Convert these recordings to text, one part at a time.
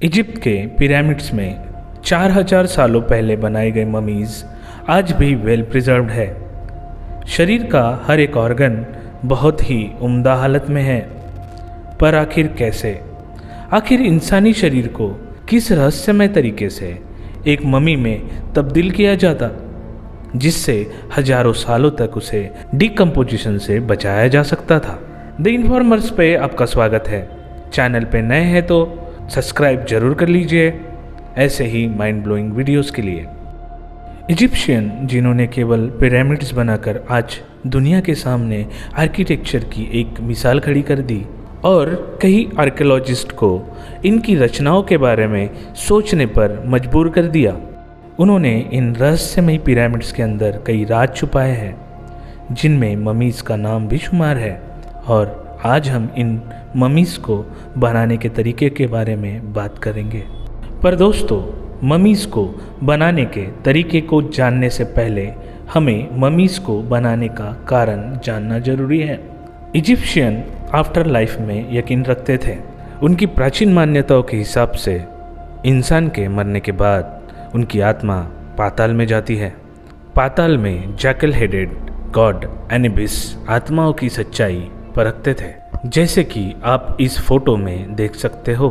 Egypt के pyramids में 4000 सालों पहले बनाए गए ममीज़ आज भी वेल प्रिजर्व्ड है। शरीर का हर एक ऑर्गन बहुत ही उम्दा हालत में है। पर आखिर कैसे? आखिर इंसानी शरीर को किस रहस्यमय तरीके से एक ममी में तब्दील किया जाता, जिससे हजारों सालों तक उसे डिकम्पोजिशन से बचाया जा सकता था। द इन्फॉर्मर्स पे आपका स्वागत है। चैनल पे नए हैं तो सब्सक्राइब जरूर कर लीजिए ऐसे ही माइंड ब्लोइंग वीडियोस के लिए। इजिप्शियन जिन्होंने केवल पिरामिड्स बनाकर आज दुनिया के सामने आर्किटेक्चर की एक मिसाल खड़ी कर दी और कई आर्कियोलॉजिस्ट को इनकी रचनाओं के बारे में सोचने पर मजबूर कर दिया। उन्होंने इन रहस्यमयी पिरामिड्स के अंदर कई राज छुपाए हैं, जिनमें ममीज़ का नाम भी शुमार है। और आज हम इन ममीज़ को बनाने के तरीके के बारे में बात करेंगे। पर दोस्तों, ममीज़ को बनाने के तरीके को जानने से पहले हमें ममीज़ को बनाने का कारण जानना जरूरी है। इजिप्शियन आफ्टर लाइफ में यकीन रखते थे। उनकी प्राचीन मान्यताओं के हिसाब से इंसान के मरने के बाद उनकी आत्मा पाताल में जाती है। पाताल में जैकल हेडेड गॉड एनिबिस आत्माओं की सच्चाई परखते थे, जैसे कि आप इस फोटो में देख सकते हो।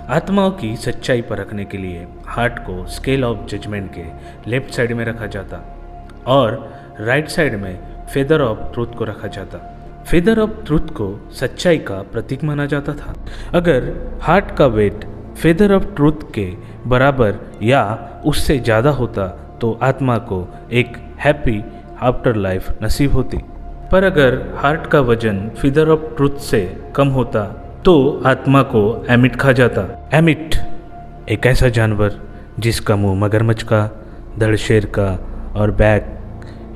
आत्माओं की सच्चाई परखने के लिए हार्ट को स्केल ऑफ जजमेंट के लेफ्ट साइड में रखा जाता और राइट साइड में फेदर ऑफ ट्रूथ को रखा जाता। फेदर ऑफ ट्रूथ को सच्चाई का प्रतीक माना जाता था। अगर हार्ट का वेट फेदर ऑफ ट्रूथ के बराबर या उससे ज़्यादा होता तो आत्मा को एक हैप्पी आफ्टर लाइफ नसीब होती। पर अगर हार्ट का वजन फेदर ऑफ ट्रूथ से कम होता तो आत्मा को एमिट खा जाता। एमिट एक ऐसा जानवर जिसका मुंह मगरमच्छ का, धड़ शेर का और बैक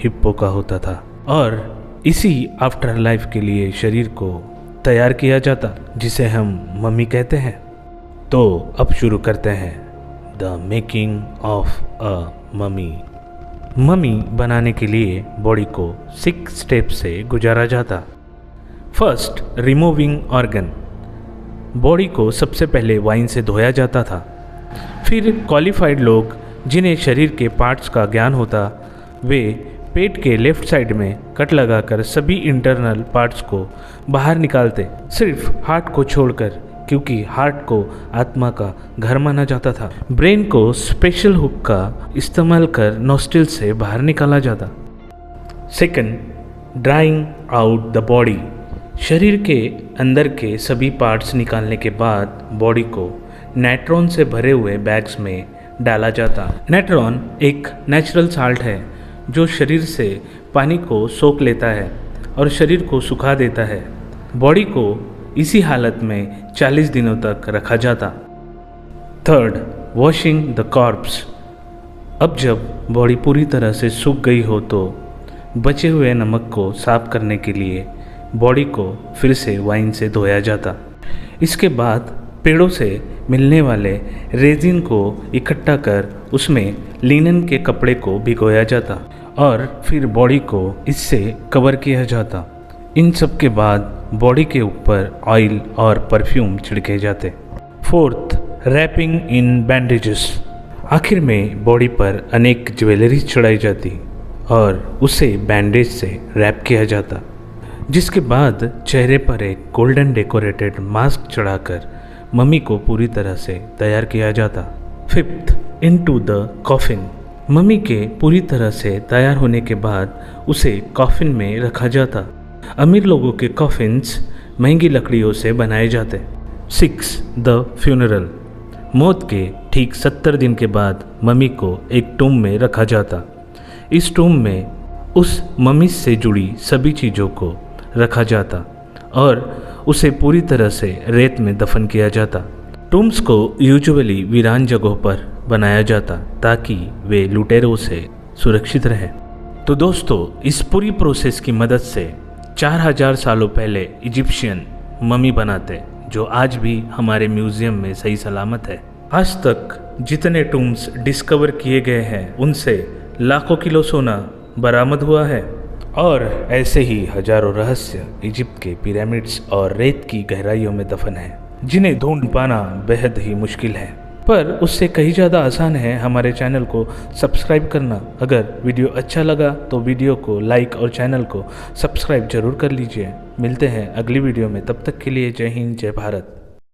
हिप्पो का होता था, और इसी आफ्टर लाइफ के लिए शरीर को तैयार किया जाता, जिसे हम मम्मी कहते हैं। तो अब शुरू करते हैं the making of a mummy. Mummy बनाने के लिए बॉडी को 6 स्टेप से गुजारा जाता। First, removing organ. बॉडी को सबसे पहले वाइन से धोया जाता था। फिर क्वालिफाइड लोग जिन्हें शरीर के पार्ट्स का ज्ञान होता, वे पेट के लेफ्ट साइड में कट लगाकर सभी इंटरनल पार्ट्स को बाहर निकालते, सिर्फ हार्ट को छोड़कर, क्योंकि हार्ट को आत्मा का घर माना जाता था। ब्रेन को स्पेशल हुक का इस्तेमाल कर नोस्ट्रिल से बाहर निकाला जाता। Second, drawing out the body. शरीर के अंदर के सभी पार्ट्स निकालने के बाद बॉडी को नाइट्रॉन से भरे हुए बैग्स में डाला जाता। नाइट्रॉन एक नेचुरल साल्ट है जो शरीर से पानी को सोख लेता है और शरीर को सुखा देता है। बॉडी को इसी हालत में 40 दिनों तक रखा जाता। Third, washing the corps. अब जब बॉडी पूरी तरह से सूख गई हो तो बचे हुए नमक को साफ करने के लिए बॉडी को फिर से वाइन से धोया जाता। इसके बाद पेड़ों से मिलने वाले रेजिन को इकट्ठा कर उसमें लिनन के कपड़े को भिगोया जाता और फिर बॉडी को इससे कवर किया जाता। इन सब के बाद बॉडी के ऊपर ऑयल और परफ्यूम छिड़के जाते। फोर्थ, रैपिंग इन बैंडेजेस। आखिर में बॉडी पर अनेक ज्वेलरी चढ़ाई जाती और उसे बैंडेज से रैप किया जाता, जिसके बाद चेहरे पर एक गोल्डन डेकोरेटेड मास्क चढ़ाकर मम्मी को पूरी तरह से तैयार किया जाता। Fifth, into the coffin. Mummy के पूरी तरह से तैयार होने के बाद उसे कॉफिन में रखा जाता। अमीर लोगों के कॉफिन्स महंगी लकड़ियों से बनाए जाते। 6, द फ्यूनरल। मौत के ठीक 70 दिन के बाद मम्मी को एक टूम में रखा जाता। इस टूम में उस मम्मी से जुड़ी सभी चीज़ों को रखा जाता और उसे पूरी तरह से रेत में दफन किया जाता। टूम्स को यूजुअली वीरान जगहों पर बनाया जाता ताकि वे लुटेरों से सुरक्षित रहें। तो दोस्तों, इस पूरी प्रोसेस की मदद से 4000 सालों पहले इजिप्शियन ममी बनाते, जो आज भी हमारे म्यूज़ियम में सही सलामत है। आज तक जितने टूम्स डिस्कवर किए गए हैं उनसे लाखों किलो सोना बरामद हुआ है और ऐसे ही हजारों रहस्य इजिप्ट के पिरामिड्स और रेत की गहराइयों में दफन है। जिन्हें ढूंढ पाना बेहद ही मुश्किल है, पर उससे कहीं ज़्यादा आसान है हमारे चैनल को सब्सक्राइब करना। अगर वीडियो अच्छा लगा तो वीडियो को लाइक और चैनल को सब्सक्राइब जरूर कर लीजिए। मिलते हैं अगली वीडियो में, तब तक के लिए जय हिंद जय भारत।